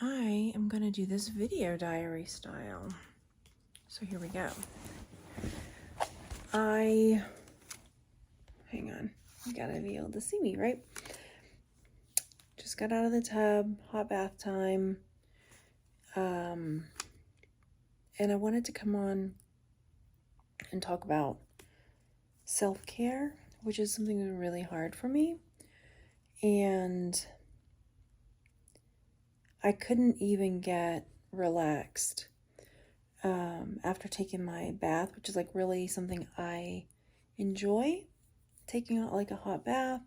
I am going to do this video diary style. So here we go. Hang on, you gotta be able to see me, right? Just got out of the tub, hot bath time. And I wanted to come on and talk about self-care, which is something really hard for me. And I couldn't even get relaxed after taking my bath, which is like really something I enjoy, taking like a hot bath.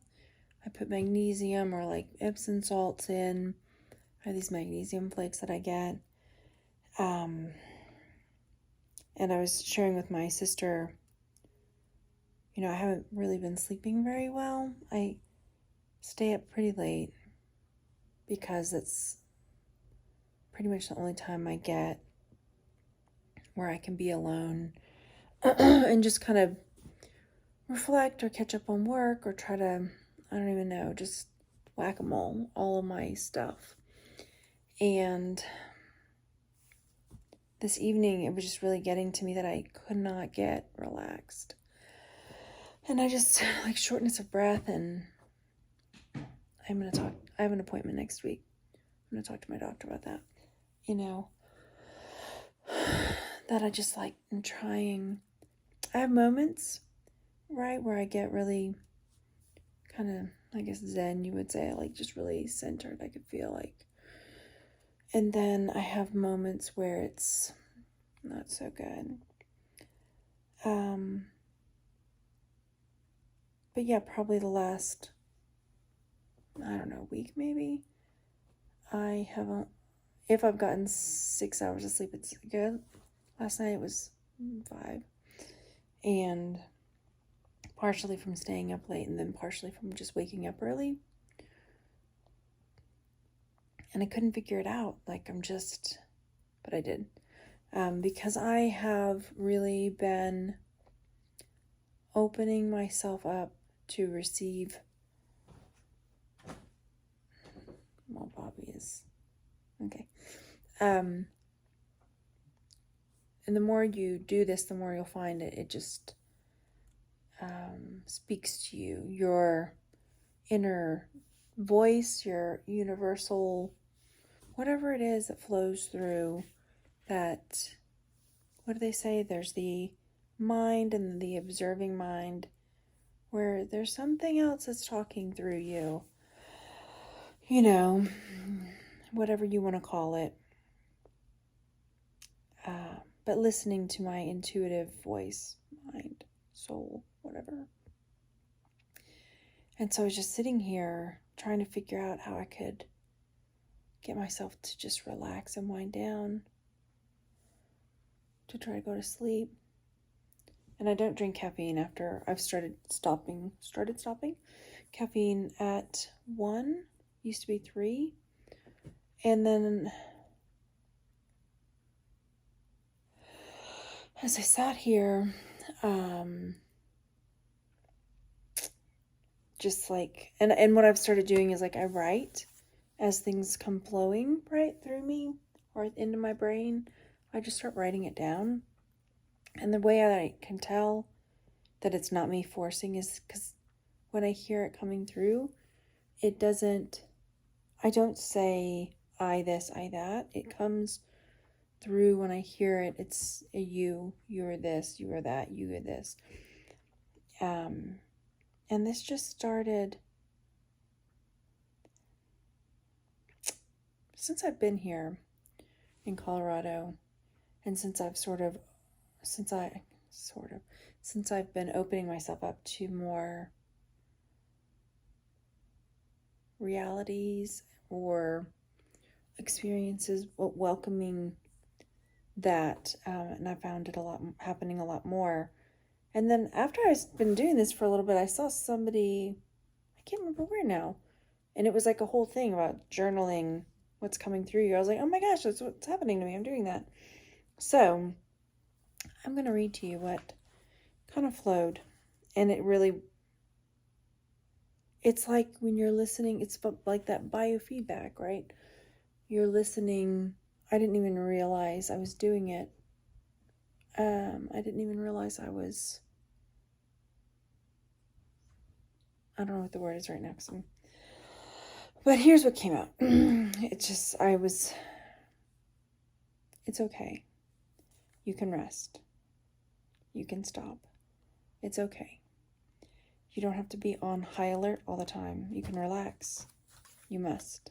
I put magnesium or like Epsom salts in. I have these magnesium flakes that I get. And I was sharing with my sister, I haven't really been sleeping very well. I stay up pretty late because it's pretty much the only time I get where I can be alone and just kind of reflect or catch up on work or try to, I don't even know, just whack-a-mole all of my stuff. And this evening, it was just really getting to me that I could not get relaxed. And I just, like, shortness of breath, and I have an appointment next week. I'm going to talk to my doctor about that. That I just, like, am trying. I have moments, right, where I get really kind of, I guess, zen, you would say, like, just really centered, I could feel like. And then I have moments where it's not so good. But yeah, probably the last, week maybe. If I've gotten 6 hours of sleep, it's good. Last night it was 5. And partially from staying up late and then partially from just waking up early. And I couldn't figure it out. But I did. Because I have really been opening myself up to receive. Well, Bobby is okay. And the more you do this, the more you'll find it just speaks to you, your inner voice, your universal, whatever it is that flows through that. What do they say? There's the mind and the observing mind, where there's something else that's talking through you. Whatever you want to call it. But listening to my intuitive voice, mind, soul, whatever. And so I was just sitting here trying to figure out how I could get myself to just relax and wind down, to try to go to sleep. And I don't drink caffeine after I've started stopping caffeine at 1, used to be 3. And then as I sat here, just like, and what I've started doing is like I write as things come flowing right through me or into my brain. I just start writing it down. And the way I can tell that it's not me forcing is because when I hear it coming through, I don't say I this, I that. It comes through when I hear it. It's a you are this, you are that, you are this. And this just started since I've been here in Colorado, and since I've been opening myself up to more realities or experiences, welcoming that, and I found it happening a lot more. And then after I've been doing this for a little bit, I saw somebody, I can't remember where now, and it was like a whole thing about journaling what's coming through you. I was like, oh my gosh, that's what's happening to me. I'm doing that. So I'm going to read to you what kind of flowed. And it's like when you're listening, it's like that biofeedback, right? you're listening. I didn't even realize I was doing it. I didn't even realize I don't know what the word is right now. But here's what came out. It's okay. You can rest. You can stop. It's okay. You don't have to be on high alert all the time. You can relax. You must.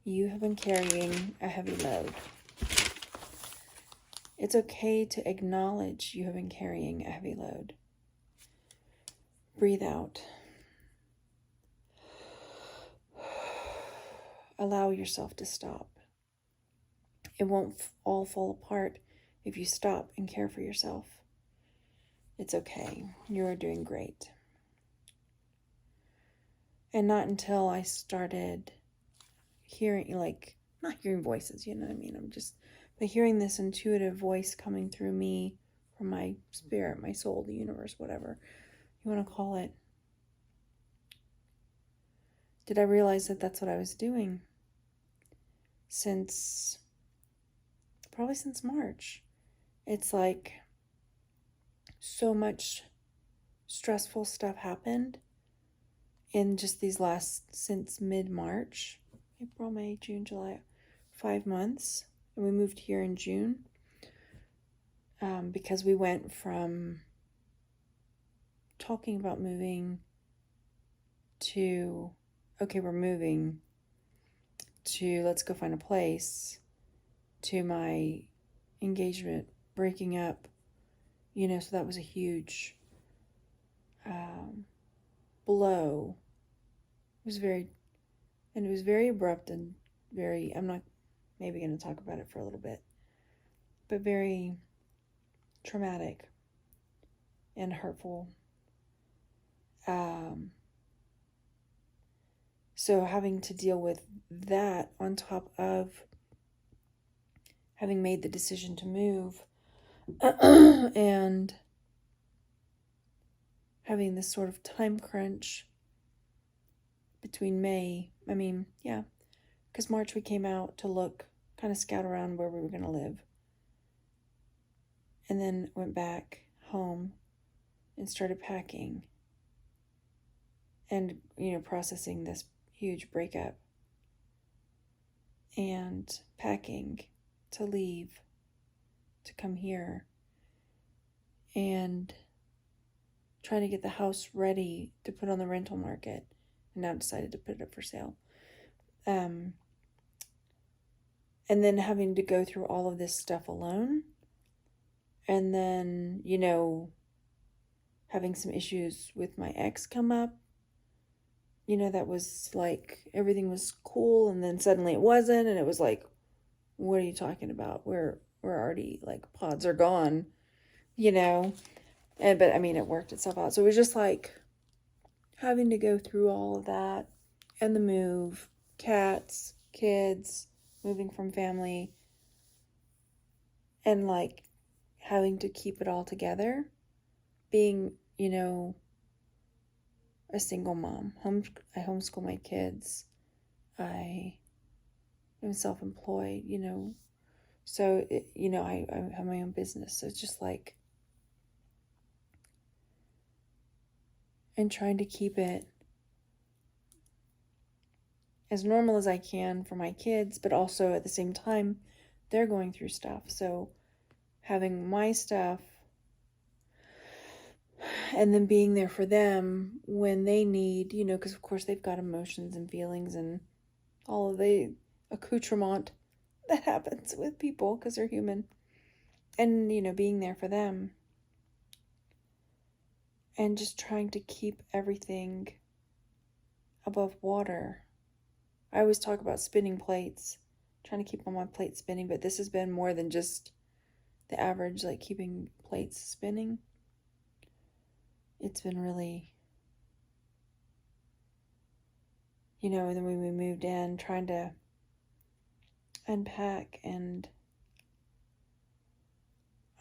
You have been carrying a heavy load. It's okay to acknowledge you have been carrying a heavy load. Breathe out. Allow yourself to stop. It won't all fall apart if you stop and care for yourself. It's okay. You are doing great. And not until I started hearing, not hearing voices, you know what I mean? But hearing this intuitive voice coming through me from my spirit, my soul, the universe, whatever you want to call it, did I realize that that's what I was doing probably since March. It's like so much stressful stuff happened in just since mid-March, April, May, June, July, 5 months. And we moved here in June because we went from talking about moving to, okay, we're moving, to let's go find a place, to my engagement breaking up, so that was a huge blow. It was very abrupt and I'm not maybe going to talk about it for a little bit, but very traumatic and hurtful. So having to deal with that on top of having made the decision to move and having this sort of time crunch between because March we came out to kind of scout around where we were going to live, and then went back home and started packing and, processing this huge breakup and packing to leave, to come here and trying to get the house ready to put on the rental market, and now decided to put it up for sale. And then having to go through all of this stuff alone, and then, having some issues with my ex come up, that was like, everything was cool, and then suddenly it wasn't, and it was like, what are you talking about? We're already, pods are gone, but it worked itself out. So it was just like having to go through all of that, and the move, cats, kids, moving from family, and having to keep it all together, being, a single mom. I homeschool my kids. I am self-employed, so, I have my own business. So it's just and trying to keep it as normal as I can for my kids, but also at the same time, they're going through stuff. So having my stuff and then being there for them when they need, because of course they've got emotions and feelings and all of the accoutrement that happens with people because they're human, and, being there for them and just trying to keep everything above water. I always talk about spinning plates, trying to keep all my plates spinning, but this has been more than just the average, keeping plates spinning. It's been really, and then when we moved in, trying to unpack, and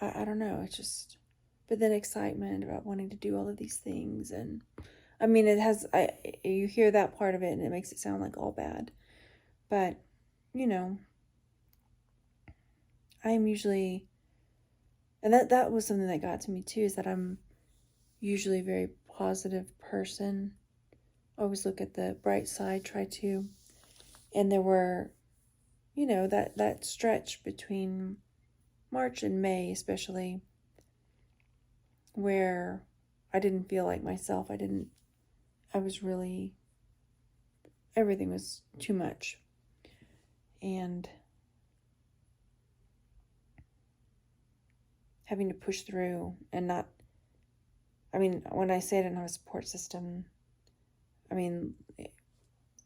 I don't know, it's just, but then excitement about wanting to do all of these things. And it has, you hear that part of it and it makes it sound like all bad, but you know, I'm usually, and that was something that got to me too, is that I'm usually a very positive person. Always look at the bright side, try to. And there were, that stretch between March and May, especially, where I didn't feel like myself. I was really, everything was too much. And having to push through and not, when I say I didn't have a support system,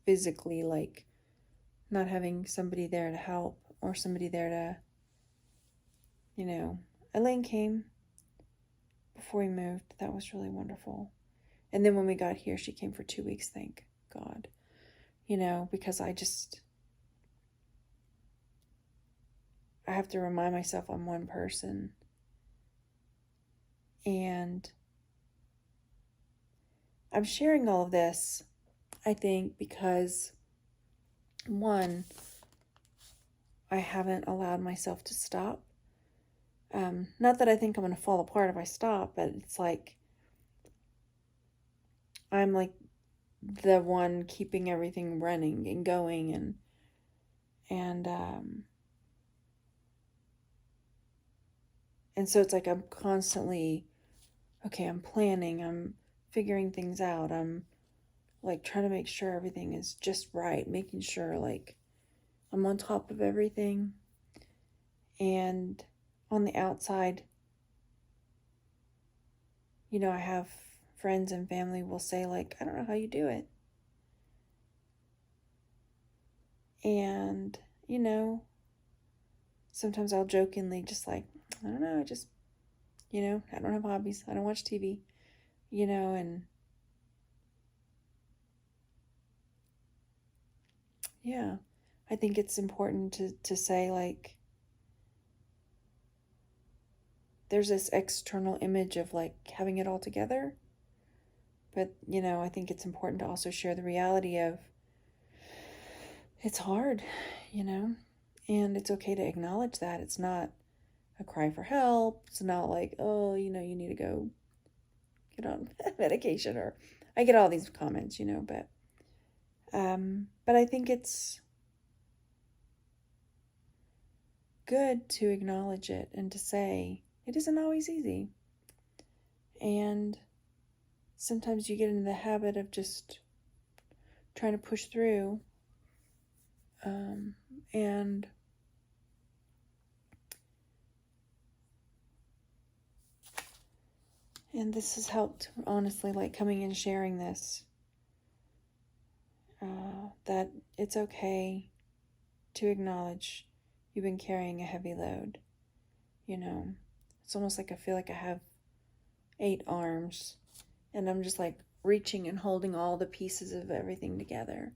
physically, like not having somebody there to help or somebody there to, Elaine came before we moved. That was really wonderful. And then when we got here, she came for 2 weeks, thank God, because I have to remind myself I'm one person. And I'm sharing all of this, I think, because one, I haven't allowed myself to stop. Not that I think I'm going to fall apart if I stop, but it's like I'm like the one keeping everything running and going, and so it's like I'm constantly, okay, I'm planning, I'm figuring things out, I'm like trying to make sure everything is just right, making sure like I'm on top of everything. And on the outside, I have friends and family will say like, I don't know how you do it. And, sometimes I'll jokingly just like, I don't know, I just, I don't have hobbies. I don't watch TV, and yeah, I think it's important to say like, there's this external image of like having it all together. But, I think it's important to also share the reality of it's hard, and it's okay to acknowledge that. It's not a cry for help. It's not like, oh, you need to go get on medication, or I get all these comments, but I think it's good to acknowledge it and to say it isn't always easy. And sometimes you get into the habit of just trying to push through. And this has helped, honestly, like coming and sharing this, that it's okay to acknowledge you've been carrying a heavy load. It's almost like I feel like I have 8 arms and I'm just like reaching and holding all the pieces of everything together,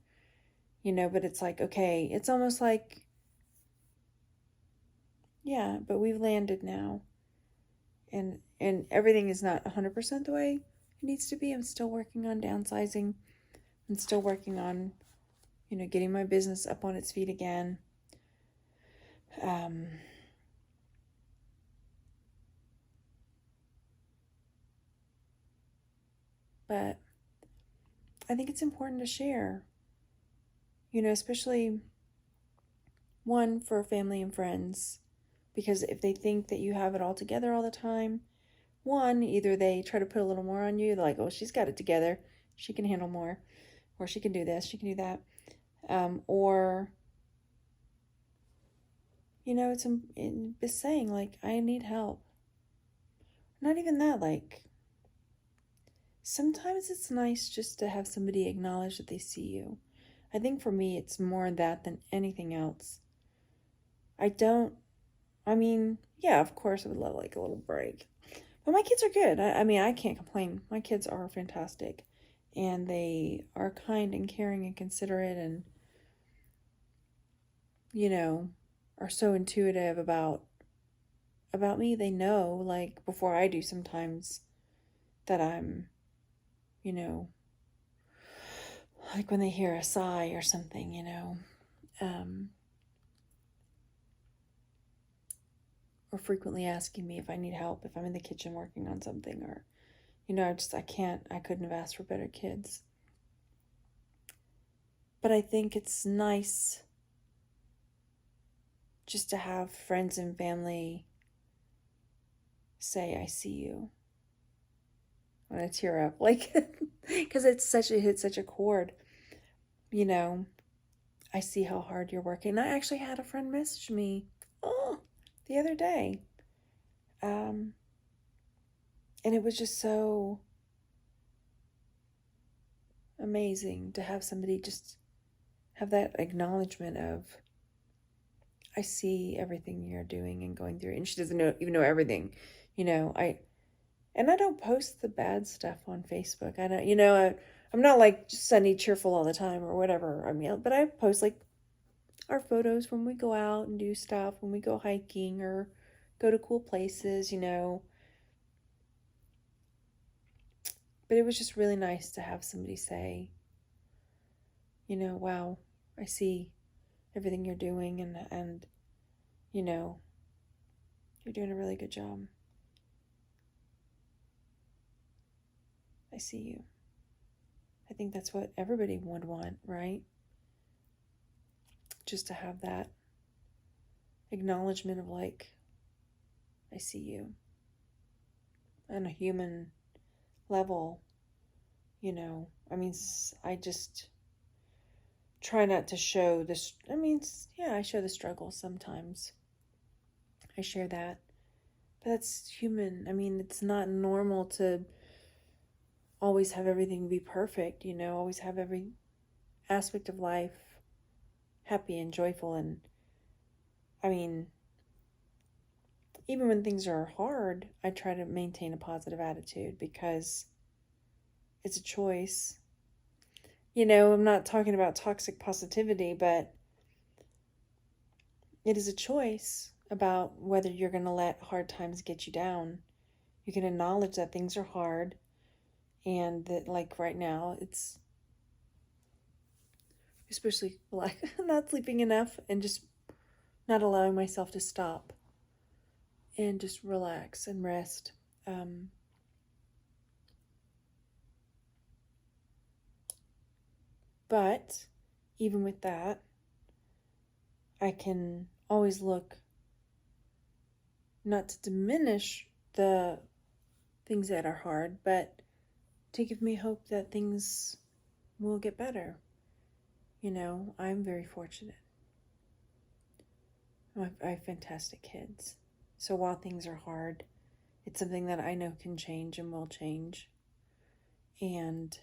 but it's like, okay, it's almost like, yeah, but we've landed now. And everything is not 100% the way it needs to be. I'm still working on downsizing. I'm still working on, getting my business up on its feet again. But I think it's important to share, especially one for family and friends, because if they think that you have it all together all the time, one, either they try to put a little more on you, they're like, oh, she's got it together, she can handle more, or she can do this, she can do that, or it's saying like, I need help. Not even that, like, sometimes it's nice just to have somebody acknowledge that they see you. I think for me, it's more that than anything else. Yeah, of course I would love like a little break. But my kids are good. I can't complain. My kids are fantastic. And they are kind and caring and considerate and, are so intuitive about me. They know, like, before I do sometimes, that I'm, like when they hear a sigh or something, or frequently asking me if I need help, if I'm in the kitchen working on something, or, I couldn't have asked for better kids. But I think it's nice just to have friends and family say, I see you. When I tear up, because it hits such a chord, I see how hard you're working. I actually had a friend message me, the other day. And it was just so amazing to have somebody just have that acknowledgement of, I see everything you're doing and going through. And she doesn't even know everything, and I don't post the bad stuff on Facebook. I don't, I'm not like sunny, cheerful all the time or whatever. I mean, but I post like our photos when we go out and do stuff, when we go hiking or go to cool places, But it was just really nice to have somebody say, wow, I see everything you're doing and you're doing a really good job. I see you. I think that's what everybody would want, right? Just to have that acknowledgement of like, I see you. On a human level, I just try not to show this. I show the struggle sometimes. I share that. But that's human. It's not normal to always have everything be perfect, always have every aspect of life happy and joyful. And even when things are hard, I try to maintain a positive attitude because it's a choice. I'm not talking about toxic positivity, but it is a choice about whether you're going to let hard times get you down. You can acknowledge that things are hard and that, like, right now, it's especially like not sleeping enough and just not allowing myself to stop and just relax and rest. But even with that, I can always look not to diminish the things that are hard, but to give me hope that things will get better. I'm very fortunate. I have fantastic kids. So while things are hard, it's something that I know can change and will change. And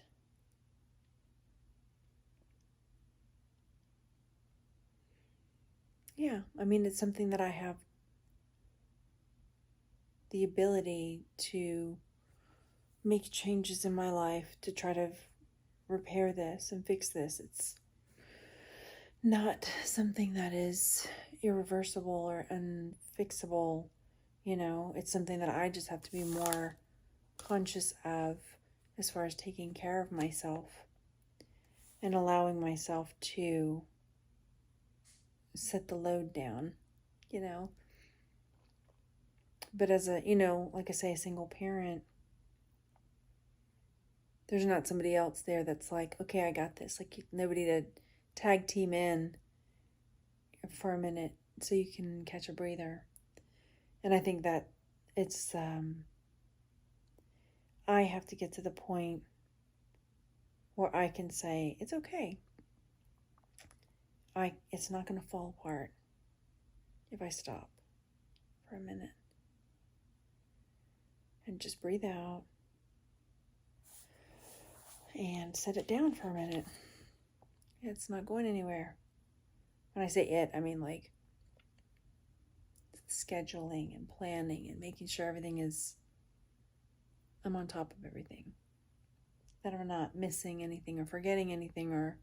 yeah, it's something that I have the ability to make changes in my life to try to repair this and fix this. It's not something that is irreversible or unfixable. It's something that I just have to be more conscious of as far as taking care of myself and allowing myself to set the load down, But as a, like I say, a single parent, there's not somebody else there that's like, okay, I got this. Like, nobody to tag team in for a minute so you can catch a breather. And I think that it's, I have to get to the point where I can say, it's okay. It's not going to fall apart if I stop for a minute and just breathe out and set it down for a minute. It's not going anywhere. When I say it, I mean like scheduling and planning and making sure I'm on top of everything. That I'm not missing anything or forgetting anything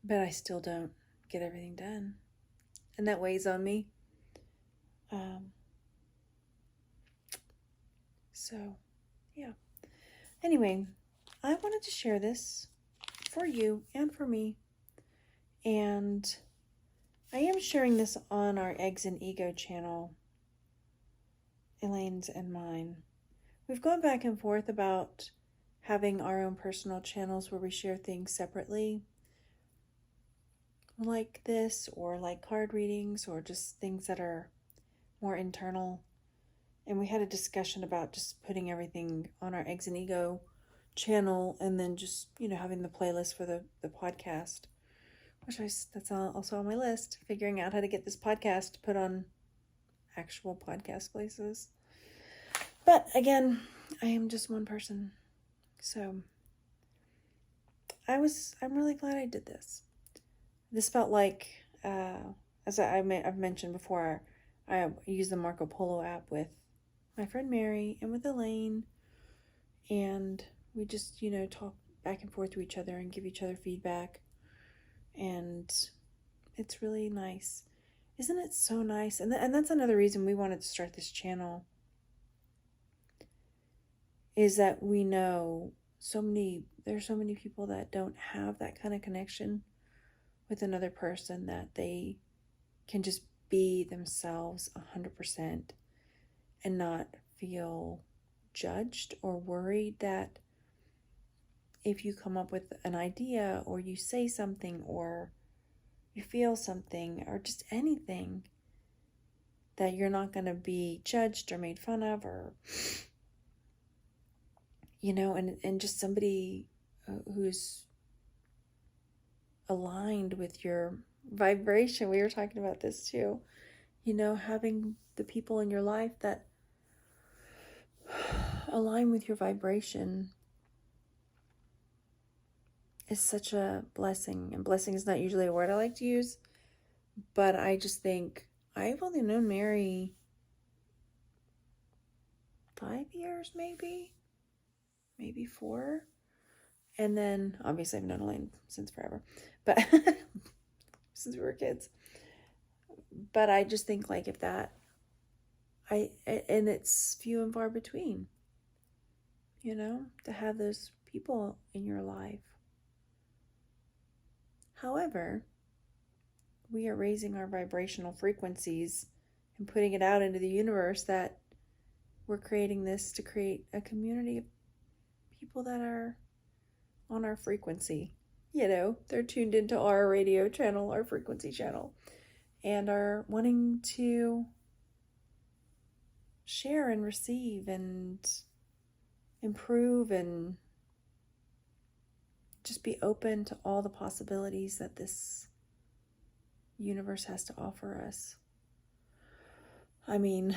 but I still don't get everything done. And that weighs on me. So, yeah. Anyway, I wanted to share this for you and for me. And I am sharing this on our Eggs and Ego channel, Elaine's and mine. We've gone back and forth about having our own personal channels where we share things separately, like this, or like card readings, or just things that are more internal. And we had a discussion about just putting everything on our Eggs and Ego channel, and then just, having the playlist for the podcast, that's also on my list, figuring out how to get this podcast put on actual podcast places. But again, I am just one person, so I'm really glad I did this. This felt like, as I've mentioned before, I use the Marco Polo app with my friend Mary and with Elaine, and we just, talk back and forth to each other and give each other feedback, and it's really nice. Isn't it so nice? And that's another reason we wanted to start this channel, is that we know there's so many people that don't have that kind of connection with another person, that they can just be themselves 100% and not feel judged or worried that if you come up with an idea, or you say something, or you feel something, or just anything, that you're not going to be judged or made fun of, or and just somebody who's aligned with your vibration. We were talking about this too, having the people in your life that align with your vibration is such a blessing. And blessing is not usually a word I like to use, but I just think I've only known Mary 5 years, maybe 4. And then obviously I've known Elaine since forever, but since we were kids. But I just think, like, if that, and it's few and far between, to have those people in your life. However, we are raising our vibrational frequencies and putting it out into the universe, that we're creating this to create a community of people that are on our frequency. They're tuned into our radio channel, our frequency channel, and are wanting to share and receive and improve and just be open to all the possibilities that this universe has to offer us. I mean,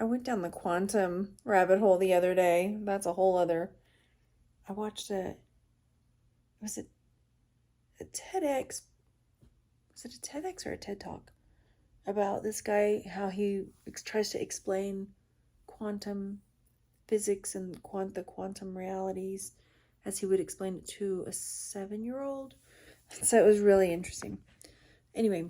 I went down the quantum rabbit hole the other day. That's a whole other. I watched was it a TEDx? Was it a TEDx or a TED Talk? About this guy, how he tries to explain quantum physics and the quantum realities as he would explain it to a 7-year-old. So it was really interesting. Anyway,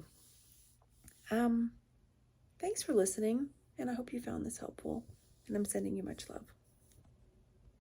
thanks for listening, and I hope you found this helpful, and I'm sending you much love.